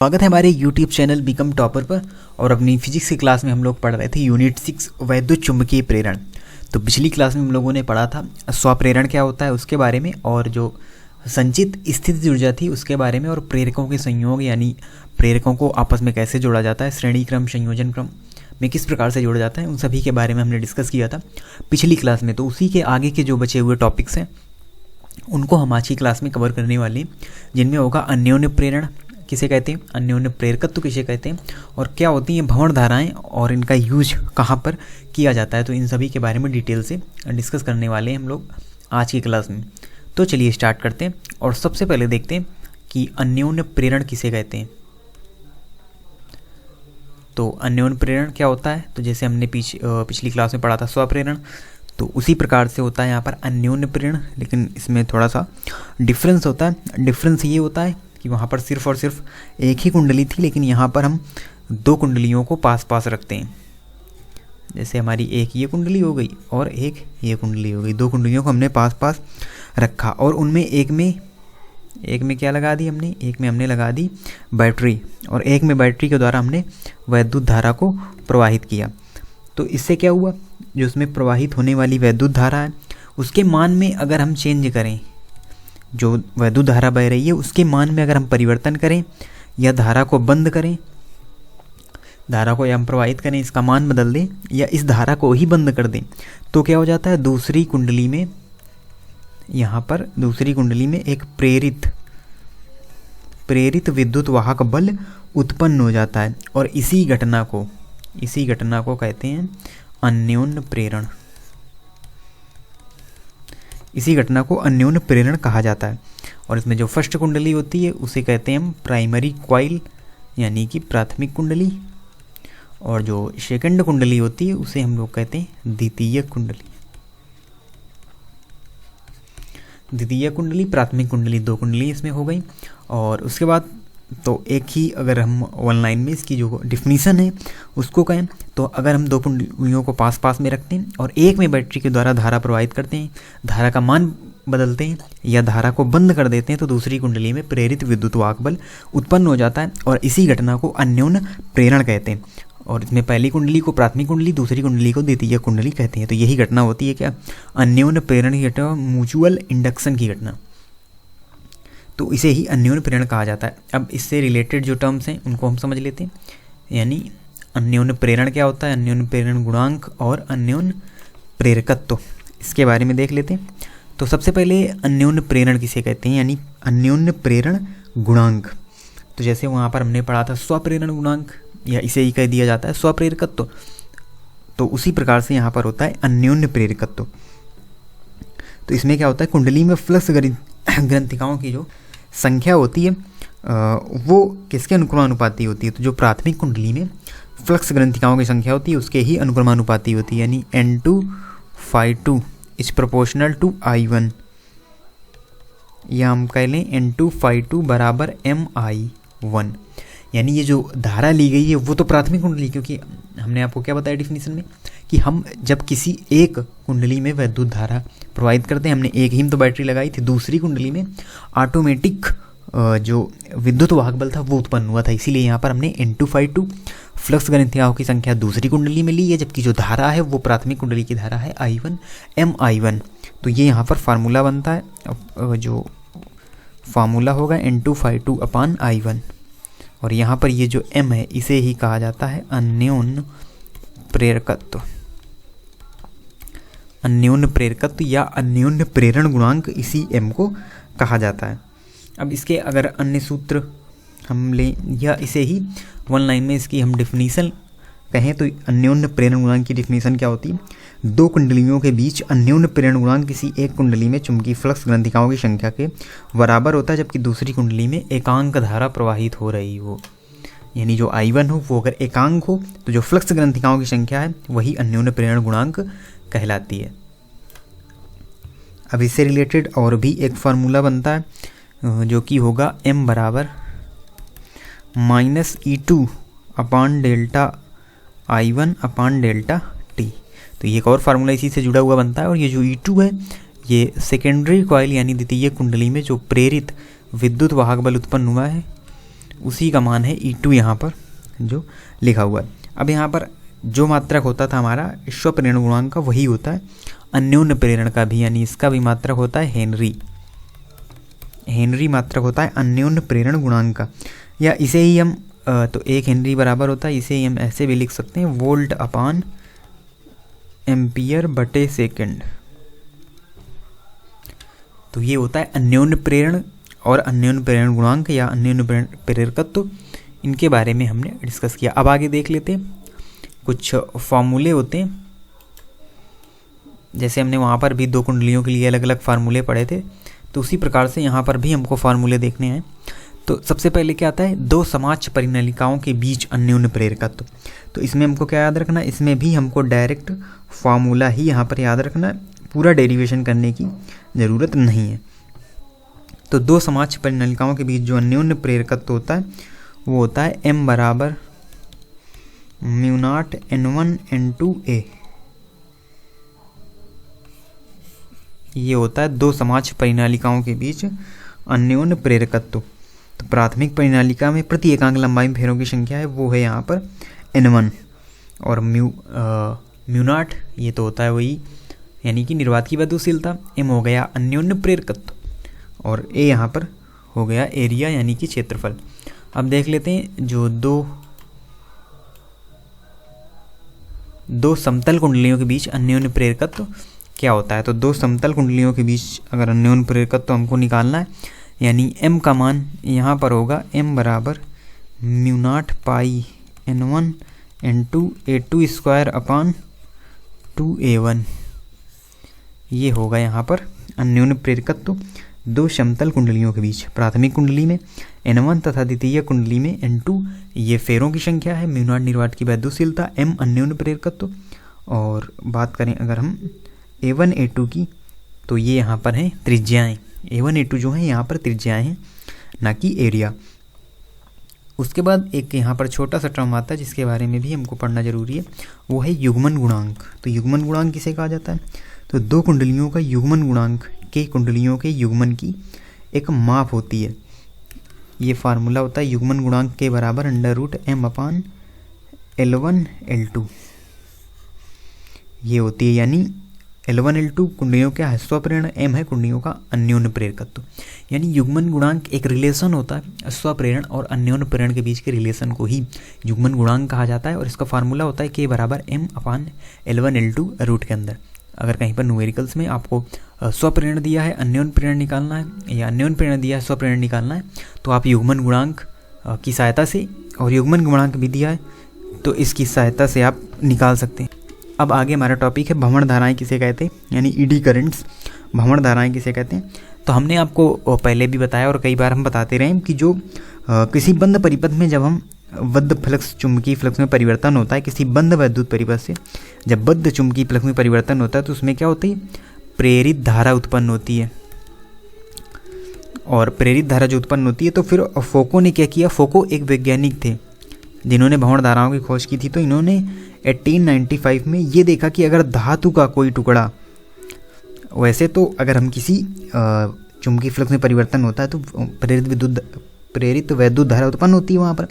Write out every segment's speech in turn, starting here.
स्वागत है हमारे YouTube चैनल बिकम टॉपर पर। और अपनी फिजिक्स की क्लास में हम लोग पढ़ रहे थे यूनिट 6 वैद्युत चुंबकीय प्रेरण। तो पिछली क्लास में हम लोगों ने पढ़ा था स्वप्रेरण क्या होता है उसके बारे में, और जो संचित स्थितिज ऊर्जा थी उसके बारे में, और प्रेरकों के संयोग यानी प्रेरकों को आपस में कैसे जोड़ा जाता है, श्रेणी क्रम संयोजन क्रम में किस प्रकार से जोड़ा जाता है, उन सभी के बारे में हमने डिस्कस किया था पिछली क्लास में। तो उसी के आगे के जो बचे हुए टॉपिक्स हैं उनको हम आज की क्लास में कवर करने वाले हैं, जिनमें होगा अन्योन्य प्रेरण किसे कहते हैं, अन्योन्य प्रेरकत्व किसे कहते हैं, और क्या होती हैं भंवर धाराएं और इनका यूज कहाँ पर किया जाता है। तो इन सभी के बारे में डिटेल से डिस्कस करने वाले हैं हम लोग आज की क्लास में। तो चलिए स्टार्ट करते हैं और सबसे पहले देखते हैं कि अन्योन्य प्रेरण किसे कहते हैं। तो अन्योन्य प्रेरण क्या होता है, तो जैसे हमने पिछली क्लास में पढ़ा था स्वप्रेरण, तो उसी प्रकार से होता है यहाँ पर अन्योन्य प्रेरण, लेकिन इसमें थोड़ा सा डिफरेंस होता है। डिफरेंस ये होता है कि वहाँ पर सिर्फ और सिर्फ एक ही कुंडली थी, लेकिन यहाँ पर हम दो कुंडलियों को पास पास रखते हैं। जैसे हमारी एक ये कुंडली हो गई और एक ये कुंडली हो गई, दो कुंडलियों को हमने पास पास रखा, और उनमें एक में क्या लगा दी हमने, एक में हमने लगा दी बैटरी, और एक में बैटरी के द्वारा हमने वैद्युत धारा को प्रवाहित किया। तो इससे क्या हुआ, जो उसमें प्रवाहित होने वाली वैद्युत धारा है उसके मान में अगर हम चेंज करें, जो वैद्युत धारा बह रही है उसके मान में अगर हम परिवर्तन करें या धारा को बंद करें, धारा को या हम प्रवाहित करें, इसका मान बदल दें या इस धारा को ही बंद कर दें, तो क्या हो जाता है, दूसरी कुंडली में, यहाँ पर दूसरी कुंडली में एक प्रेरित विद्युत वाहक बल उत्पन्न हो जाता है, और इसी घटना को कहते हैं अन्योन्य प्रेरण। इसी घटना को अन्योन्य प्रेरण कहा जाता है। और इसमें जो फर्स्ट कुंडली होती है उसे कहते हैं हम प्राइमरी कॉइल यानी कि प्राथमिक कुंडली, और जो सेकंड कुंडली होती है उसे हम लोग कहते हैं द्वितीय कुंडली। द्वितीय कुंडली, प्राथमिक कुंडली, दो कुंडली इसमें हो गई। और उसके बाद तो एक ही, अगर हम वन लाइन में इसकी जो डिफिनीसन है उसको कहें तो अगर हम दो कुंडलियों को पास पास में रखते हैं और एक में बैटरी के द्वारा धारा प्रवाहित करते हैं, धारा का मान बदलते हैं या धारा को बंद कर देते हैं, तो दूसरी कुंडली में प्रेरित विद्युत वाहक बल उत्पन्न हो जाता है, और इसी घटना को अन्योन्य प्रेरण कहते हैं। और इसमें पहली कुंडली को प्राथमिक कुंडली, दूसरी कुंडली को द्वितीय कुंडली कहते हैं। तो यही घटना होती है क्या, अन्योन्य प्रेरण की घटना, म्यूचुअल इंडक्शन की घटना, तो इसे ही अन्योन्य प्रेरण कहा जाता है। अब इससे रिलेटेड जो टर्म्स हैं उनको हम समझ लेते हैं, यानी अन्योन्य प्रेरण क्या होता है, अन्योन्य प्रेरण गुणांक और अन्योन्य प्रेरकत्व, इसके बारे में देख लेते हैं। तो सबसे पहले अन्योन्य प्रेरण किसे कहते हैं, यानी अन्योन्य प्रेरण गुणांक। तो जैसे वहाँ पर हमने पढ़ा था स्वप्रेरण गुणांक, या इसे ही कह दिया जाता है स्वप्रेरकत्व, तो उसी प्रकार से यहाँ पर होता है अन्योन्य प्रेरकत्व। तो इसमें क्या होता है, कुंडली में फ्लक्स ग्रंथिकाओं की जो संख्या होती है वो किसके अनुक्रमानुपाती होती है, तो जो प्राथमिक कुंडली में फ्लक्स ग्रंथिकाओं की संख्या होती है उसके ही अनुक्रमानुपाती होती है, यानी N2/2 is proportional to I1, या हम कह लें N2/2 बराबर MI1। यानी ये जो धारा ली गई है वो तो प्राथमिक कुंडली, क्योंकि हमने आपको क्या बताया डिफिनीशन में कि हम जब किसी एक कुंडली में वैद्युत धारा प्रवाहित करते हैं, हमने एक ही तो बैटरी लगाई थी, दूसरी कुंडली में ऑटोमेटिक जो विद्युत वाहक बल था वो उत्पन्न हुआ था, इसीलिए यहाँ पर हमने N2/2 फ्लक्स ग्रंथिकाओं की संख्या दूसरी कुंडली में ली है, जबकि जो धारा है वो प्राथमिक कुंडली की धारा है I1 MI1। तो ये यहाँ पर फार्मूला बनता है, जो फार्मूला होगा N2/2 अपान I1, और यहाँ पर ये जो M है इसे ही कहा जाता है अन्योन्य प्रेरकत्व। अन्योन्य प्रेरकत्व या अन्योन्य प्रेरण गुणांक, इसी M को कहा जाता है। अब इसके अगर अन्य सूत्र हम लें या इसे ही वन लाइन में इसकी हम डिफिनीशन कहें, तो अन्योन्य प्रेरण गुणांक की डिफिनीशन क्या होती है, दो कुंडलियों के बीच अन्योन्य प्रेरण गुणांक किसी एक कुंडली में चुंबकीय फ्लक्स ग्रंथिकाओं की संख्या के बराबर होता है, जबकि दूसरी कुंडली में एकांक धारा प्रवाहित हो रही हो, यानी जो I1 हो वो अगर एकांक हो तो जो फ्लक्स ग्रंथिकाओं की संख्या है वही अन्योन्य प्रेरण गुणांक कहलाती है। अब इससे रिलेटेड और भी एक फार्मूला बनता है जो कि होगा M बराबर -E2 अपान डेल्टा I1 अपान डेल्टा T। तो ये एक और फार्मूला इसी से जुड़ा हुआ बनता है, और ये जो E2 है ये सेकेंडरी कॉइल यानी द्वितीय कुंडली में जो प्रेरित विद्युत वाहक बल उत्पन्न हुआ है उसी का मान है E2 यहाँ पर जो लिखा हुआ है। अब यहाँ पर जो मात्रक होता था हमारा स्वप्रेरण गुणांक का, वही होता है अन्योन्य प्रेरण का भी, यानी इसका भी मात्रक होता है हेनरी मात्रक होता है अन्योन्य प्रेरण गुणांक का। या इसे ही हम तो 1 हेनरी बराबर होता है, इसे ही हम ऐसे भी लिख सकते हैं वोल्ट अपान एम्पियर बटे सेकंड। तो ये होता है अन्योन्य प्रेरण और अन्योन्य प्रेरण गुणांक या अन्योन्य प्रेरकत्व, इनके बारे में हमने डिस्कस किया। अब आगे देख लेते हैं, कुछ फॉर्मूले होते हैं, जैसे हमने वहाँ पर भी 2 कुंडलियों के लिए अलग अलग फार्मूले पढ़े थे, तो उसी प्रकार से यहाँ पर भी हमको फार्मूले देखने हैं। तो सबसे पहले क्या आता है, 2 समाज परिनलिकाओं के बीच अन्योन्य प्रेरकत्व। तो इसमें हमको क्या याद रखना है, इसमें भी हमको डायरेक्ट फार्मूला ही यहाँ पर याद रखना है, पूरा डेरिवेशन करने की ज़रूरत नहीं है। तो 2 समाज परिनलिकाओं के बीच जो अन्योन्य प्रेरकत्व होता है वो होता है M बराबर μ0 N1 N2A। ये होता है 2 समाज परिनालिकाओं के बीच अन्योन्य प्रेरकत्व। तो प्राथमिक परिनालिका में प्रति एकांक लंबाई में फेरों की संख्या है वो है यहाँ पर N1, और μ0 ये तो होता है वही, यानी कि निर्वात की वैद्युशीलता। M हो गया अन्योन्य प्रेरकत्व, और A यहाँ पर हो गया एरिया यानी कि क्षेत्रफल। अब देख लेते हैं जो दो समतल कुंडलियों के बीच अन्योन्य प्रेरकत्व क्या होता है। तो 2 समतल कुंडलियों के बीच अगर अन्योन्य प्रेरकत्व हमको निकालना है, यानी M का मान यहाँ पर होगा M बराबर μ0 पाई N1 N2 A2 square upon 2A1। ये होगा यहाँ पर अन्योन्य प्रेरकत्व 2 समतल कुंडलियों के बीच। प्राथमिक कुंडली में N1 तथा द्वितीय कुंडली में N2 ये फेरों की संख्या है, μ0 निर्वात की वैद्युशीलता, M अन्योन्य प्रेरकत्व। और बात करें अगर हम A1 A2 की, तो ये यहाँ पर हैं त्रिज्याएँ। A1 A2 जो हैं यहाँ पर त्रिज्याएँ हैं, ना कि एरिया। उसके बाद एक यहाँ पर छोटा सा टर्म आता है जिसके बारे में भी हमको पढ़ना जरूरी है, वो है युग्मन गुणांक। तो युग्मन गुणांक किसे कहा जाता है, तो 2 कुंडलियों का युग्मन गुणांक के कुंडलियों के युग्मन की एक माप होती है। ये फार्मूला होता है युग्मन गुणांक के बराबर √M अपान L1 L2। ये होती है, यानी L1 L2 कुंडलियों का स्वप्रेरण, M है कुंडलियों का अन्योन्य प्रेरकत्व। यानी युग्मन गुणांक एक रिलेशन होता है स्वप्रेरण और अन्योन्य प्रेरण के बीच के रिलेशन को ही युग्मन गुणांक कहा जाता है, और इसका फार्मूला होता है K बराबर M अपान L1 L2 रूट के अंदर। अगर कहीं पर न्यूमेरिकल्स में आपको स्वप्रेरण दिया है अन्योन्य प्रेरण निकालना है, या अन्योन्य प्रेरण दिया है स्वप्रेरण निकालना है, तो आप युग्मन गुणांक की सहायता से, और युग्मन गुणांक भी दिया है तो इसकी सहायता से आप निकाल सकते हैं। अब आगे हमारा टॉपिक है भ्रमण धाराएं किसे कहते हैं, यानी ईडी करंट्स, भ्रमण धाराएं किसे कहते हैं। तो हमने आपको पहले भी बताया और कई बार हम बताते रहे कि जो किसी बंद परिपथ में जब हम बद्ध फ्लक्स चुंबकीय फ्लक्स में परिवर्तन होता है, किसी बंद वैद्युत परिपथ से जब बद्ध चुंबकीय फ्लक्स में परिवर्तन होता है, तो उसमें क्या होती है, प्रेरित धारा उत्पन्न होती है। और प्रेरित धारा जो उत्पन्न होती है, तो फिर फोको ने क्या किया, फोको एक वैज्ञानिक थे जिन्होंने भ्रमण धाराओं की खोज की थी। तो इन्होंने 1895 में ये देखा कि अगर धातु का कोई टुकड़ा, वैसे तो अगर हम किसी चुंबकीय फ्लक्स में परिवर्तन होता है तो प्रेरित वैद्युत धारा उत्पन्न होती है वहाँ पर,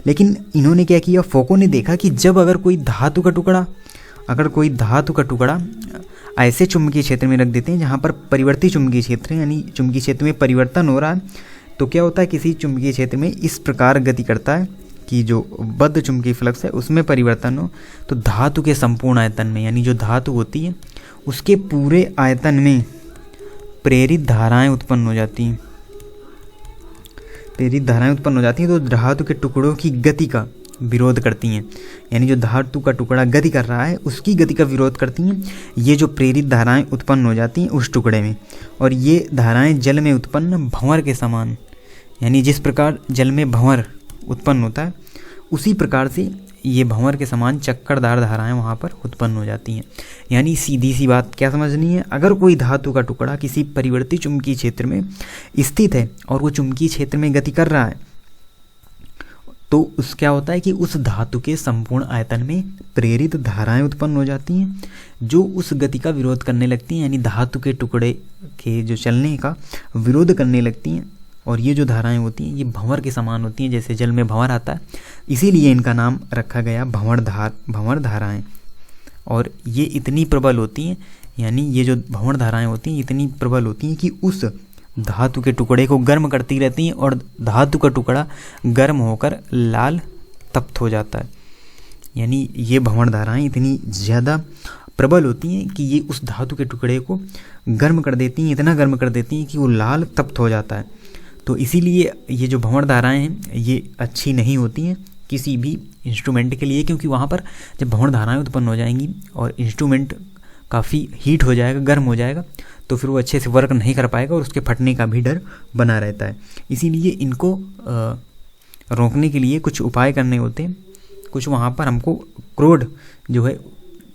लेकिन इन्होंने क्या किया, फोको ने देखा कि जब अगर कोई धातु का टुकड़ा ऐसे चुंबकीय क्षेत्र में रख देते हैं जहाँ पर परिवर्ती चुंबकीय क्षेत्र है, यानी चुंबकीय क्षेत्र में परिवर्तन हो रहा है, तो क्या होता है, किसी चुंबकीय क्षेत्र में इस प्रकार गति करता है कि जो बद्ध चुंबकीय फ्लक्स है उसमें परिवर्तन हो, तो धातु के संपूर्ण आयतन में, यानी जो धातु होती है उसके पूरे आयतन में प्रेरित धाराएं उत्पन्न हो जाती हैं। प्रेरित धाराएं उत्पन्न हो जाती हैं तो धातु के टुकड़ों की गति का विरोध करती हैं, यानी जो धातु का टुकड़ा गति कर रहा है उसकी गति का विरोध करती हैं ये जो प्रेरित धाराएं उत्पन्न हो जाती हैं उस टुकड़े में। और ये धाराएं जल में उत्पन्न भंवर के समान, यानी जिस प्रकार जल में भंवर उत्पन्न होता है उसी प्रकार से ये भंवर के समान चक्करदार धाराएं वहाँ पर उत्पन्न हो जाती हैं। यानी सीधी सी बात क्या समझनी है, अगर कोई धातु का टुकड़ा किसी परिवर्ती चुंबकीय क्षेत्र में स्थित है और वो चुंबकीय क्षेत्र में गति कर रहा है, तो उस क्या होता है कि उस धातु के संपूर्ण आयतन में प्रेरित धाराएं उत्पन्न हो जाती हैं जो उस गति का विरोध करने लगती हैं, यानी धातु के टुकड़े के जो चलने का विरोध करने लगती हैं। और ये जो धाराएं होती हैं ये भंवर के समान होती हैं, जैसे जल में भंवर आता है, इसीलिए इनका नाम रखा गया भंवर धाराएं। और ये इतनी प्रबल होती हैं, यानी ये जो भंवर धाराएं होती हैं इतनी प्रबल होती हैं कि उस धातु के टुकड़े को गर्म करती रहती हैं और धातु का टुकड़ा गर्म होकर लाल तप्त हो जाता है। यानी ये भंवर धाराएं इतनी ज़्यादा प्रबल होती हैं कि ये उस धातु के टुकड़े को गर्म कर देती हैं, इतना गर्म कर देती हैं कि वो लाल तप्त हो जाता है। तो इसीलिए ये जो भंवर धाराएं हैं ये अच्छी नहीं होती हैं किसी भी इंस्ट्रूमेंट के लिए, क्योंकि वहाँ पर जब भंवर धाराएं उत्पन्न हो जाएंगी और इंस्ट्रूमेंट काफ़ी हीट हो जाएगा, गर्म हो जाएगा, तो फिर वो अच्छे से वर्क नहीं कर पाएगा और उसके फटने का भी डर बना रहता है। इसीलिए इनको रोकने के लिए कुछ उपाय करने होते हैं। कुछ वहाँ पर हमको क्रोड जो है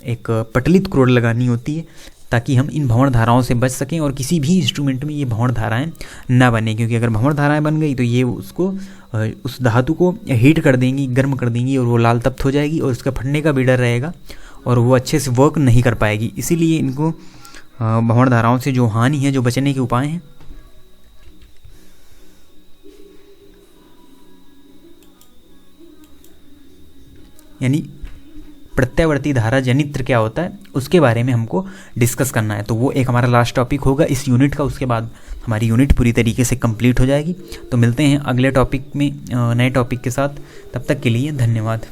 एक पटलित क्रोड लगानी होती है, ताकि हम इन भंवर धाराओं से बच सकें और किसी भी इंस्ट्रूमेंट में ये भंवर धाराएं ना बने, क्योंकि अगर भंवर धाराएं बन गई तो ये उसको उस धातु को हीट कर देंगी, गर्म कर देंगी और वो लाल तप्त हो जाएगी और उसका फटने का भी डर रहेगा और वो अच्छे से वर्क नहीं कर पाएगी। इसीलिए इनको भंवर धाराओं से जो हानि है, जो बचने के उपाय हैं, यानी प्रत्यावर्ती धारा जनित्र क्या होता है उसके बारे में हमको डिस्कस करना है। तो वो एक हमारा लास्ट टॉपिक होगा इस यूनिट का, उसके बाद हमारी यूनिट पूरी तरीके से कंप्लीट हो जाएगी। तो मिलते हैं अगले टॉपिक में नए टॉपिक के साथ, तब तक के लिए धन्यवाद।